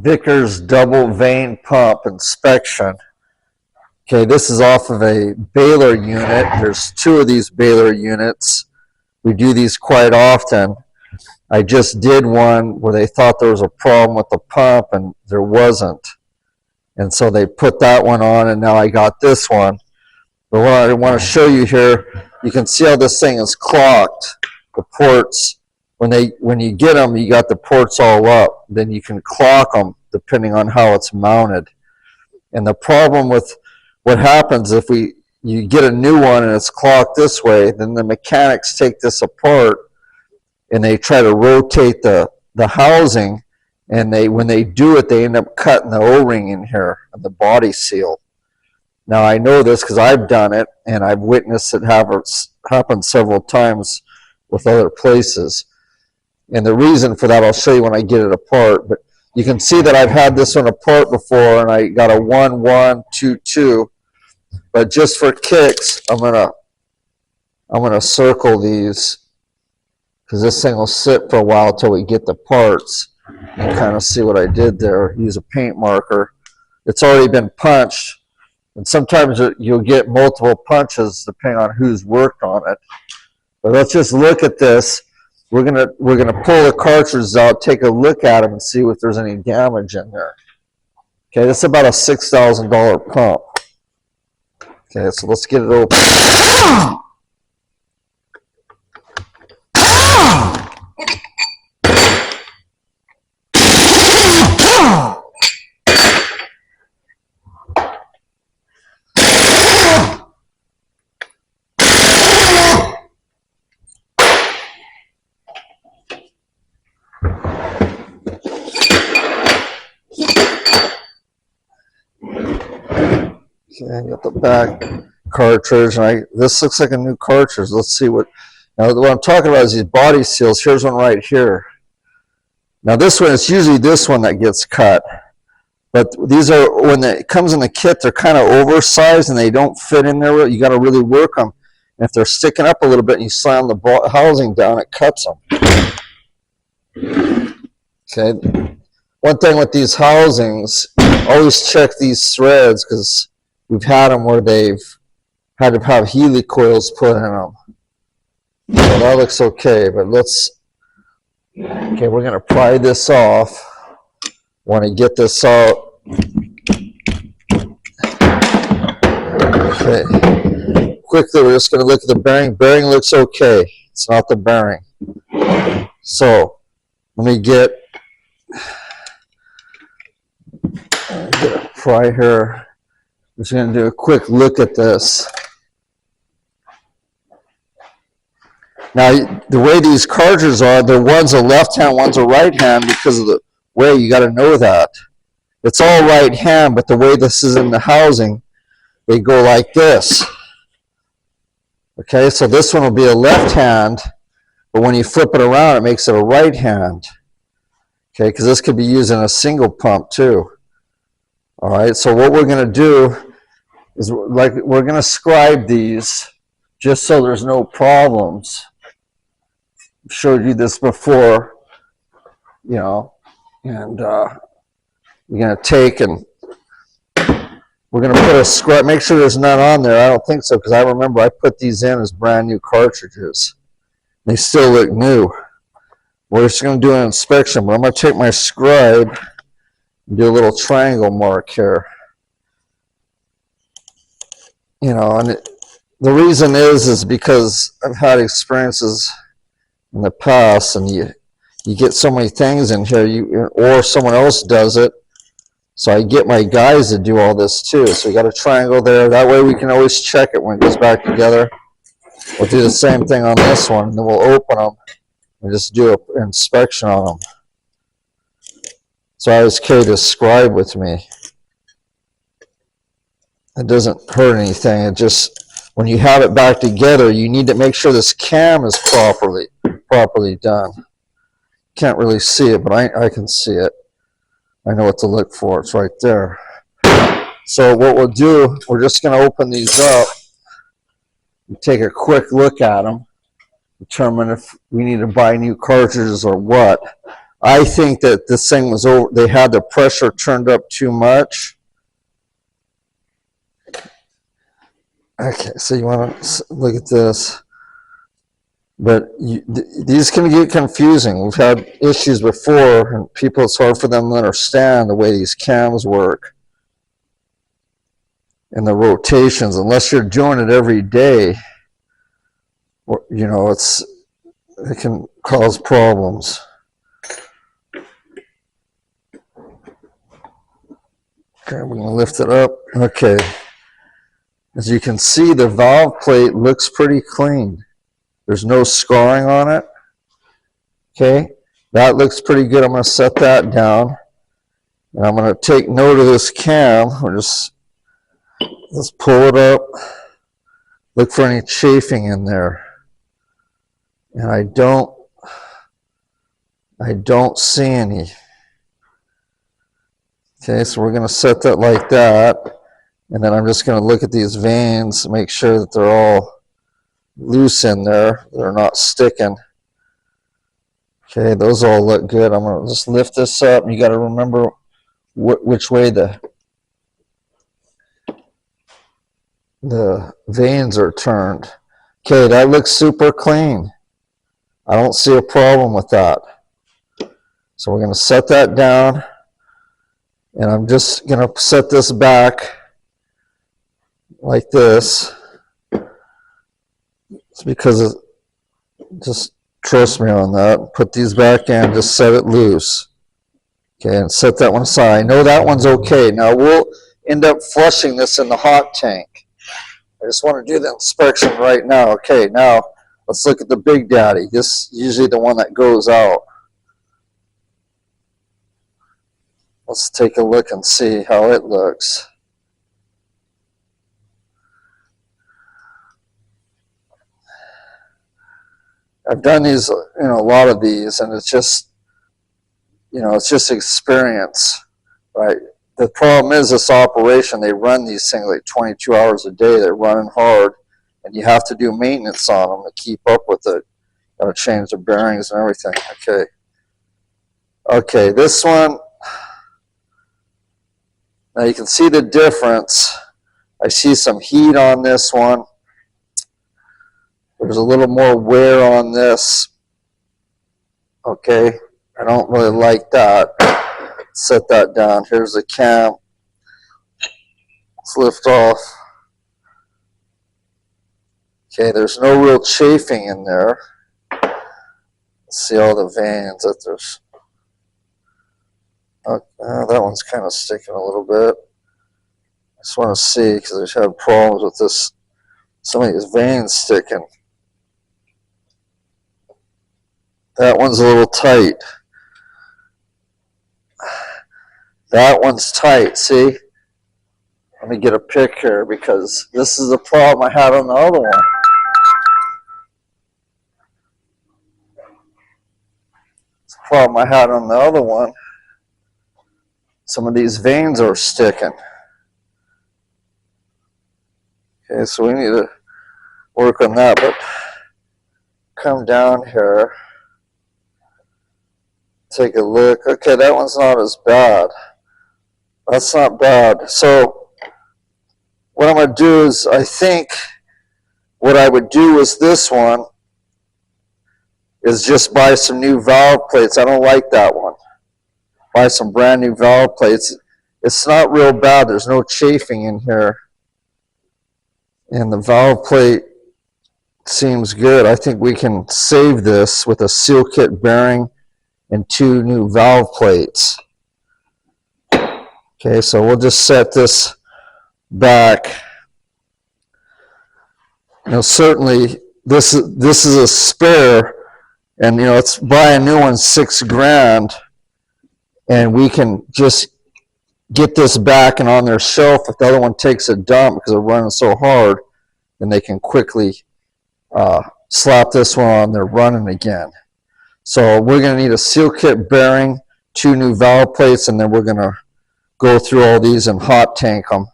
Vicker's double vane pump inspection. Okay, this is off of a baler unit. There's two of these baler units. We do these quite often. I just did one where they thought there was a problem with the pump and there wasn't. And so they put that one on, and now I got this one. But what I want to show you here, you can see how this thing is clocked. The ports, when you get them, you got the ports all up. Then you can clock them depending on how it's mounted. And the problem with what happens if you get a new one and it's clocked this way, then the mechanics take this apart and they try to rotate the housing, and when they do it, they end up cutting the O-ring in here and the body seal. Now I know this because I've done it and I've witnessed it happen several times with other places. And the reason for that I'll show you when I get it apart. But you can see that I've had this one apart before, and I got a 1-1-2-2. But just for kicks, I'm gonna circle these, because this thing will sit for a while until we get the parts. And kind of see what I did there. Use a paint marker. It's already been punched, and sometimes you'll get multiple punches depending on who's worked on it. But let's just look at this. We're gonna pull the cartridges out, take a look at them, and see if there's any damage in there. Okay, this is about a $6,000 pump. Okay, so let's get it open. Okay, I got the back cartridge, and this looks like a new cartridge. Let's see what I'm talking about is these body seals. Here's one right here. Now this one, it's usually this one that gets cut, but these are, when it comes in the kit, they're kind of oversized and they don't fit in there. You got to really work them. And if they're sticking up a little bit and you slam the housing down, it cuts them. Okay. One thing with these housings, always check these threads, because we've had them where they've had to have helicoils put in them. So that looks okay, but okay, we're going to pry this off. Want to get this out. Okay. Quickly, we're just going to look at the bearing. Bearing looks okay. It's not the bearing. So let me get a pry here. I'm just going to do a quick look at this. Now, the way these cartridges are, one's a left hand, one's a right hand, because of the way, you got to know that. It's all right hand, but the way this is in the housing, they go like this. Okay, so this one will be a left hand, but when you flip it around, it makes it a right hand. Okay, because this could be used in a single pump too. All right, so what we're going to do is we're going to scribe these just so there's no problems. I've showed you this before, and you're going to take and we're going to put a scribe. Make sure there's none on there. I don't think so, because I remember I put these in as brand new cartridges. They still look new. We're just going to do an inspection, but I'm going to take my scribe and do a little triangle mark here. And the reason is because I've had experiences in the past, and you get so many things in here, or someone else does it. So I get my guys to do all this too. So we got a triangle there. That way we can always check it when it goes back together. We'll do the same thing on this one, and then we'll open them and just do an inspection on them. So I always carry this scribe with me. It doesn't hurt anything. It just, when you have it back together, you need to make sure this cam is properly done. Can't really see it, but I can see it. I know what to look for. It's right there. So what we'll do, we're just going to open these up and take a quick look at them, determine if we need to buy new cartridges or what. I think that this thing was over, they had the pressure turned up too much. Okay, so you want to look at this. But these can get confusing. We've had issues before, and people, it's hard for them to understand the way these cams work and the rotations, unless you're doing it every day. You know, it can cause problems. Okay, we're going to lift it up. Okay. As you can see, the valve plate looks pretty clean. There's no scarring on it. Okay, that looks pretty good. I'm going to set that down. And I'm going to take note of this cam. Let's pull it up. Look for any chafing in there. And I don't see any. Okay, so we're going to set that like that. And then I'm just going to look at these vanes, make sure that they're all loose in there. They're not sticking. Okay, those all look good. I'm going to just lift this up. You got to remember which way the vanes are turned. Okay, that looks super clean. I don't see a problem with that. So we're going to set that down. And I'm just going to set this back like this. It's because just trust me on that. Put these back in, just set it loose. Okay, and set that one aside. I know that one's okay. Now we'll end up flushing this in the hot tank. I just want to do the inspection right now. Okay, now let's look at the Big Daddy. This is usually the one that goes out. Let's take a look and see how it looks. I've done these, a lot of these, and it's just, it's just experience, right? The problem is this operation, they run these things like 22 hours a day. They're running hard, and you have to do maintenance on them to keep up with it. Got to change the bearings and everything. Okay, this one. Now you can see the difference. I see some heat on this one. There's a little more wear on this. Okay, I don't really like that. Set that down. Here's the cam. Let's lift off. Okay, there's no real chafing in there. Let's see all the vanes that there's. That one's kind of sticking a little bit. I just want to see because I've had problems with this. Some of these vanes sticking. That one's a little tight. That one's tight, see? Let me get a pick here because this is the problem I had on the other one. It's the problem I had on the other one. Some of these vanes are sticking. Okay, so we need to work on that, but come down here. Take a look. Okay, that one's not as bad. That's not bad. So what I'm going to do is, I think what I would do is this one is just buy some new valve plates. I don't like that one. Buy some brand new valve plates. It's not real bad. There's no chafing in here. And the valve plate seems good. I think we can save this with a seal kit bearing and 2 new valve plates. Okay, so we'll just set this back. Certainly this is a spare, and it's buy a new one $6,000, and we can just get this back and on their shelf. If the other one takes a dump because they're running so hard, then they can quickly slap this one on. They're running again. So we're going to need a seal kit bearing, 2 new valve plates, and then we're going to go through all these and hot tank them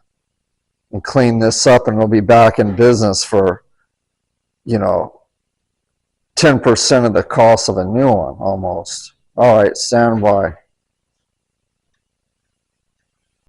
and clean this up, and we'll be back in business for 10% of the cost of a new one almost. All right, stand by.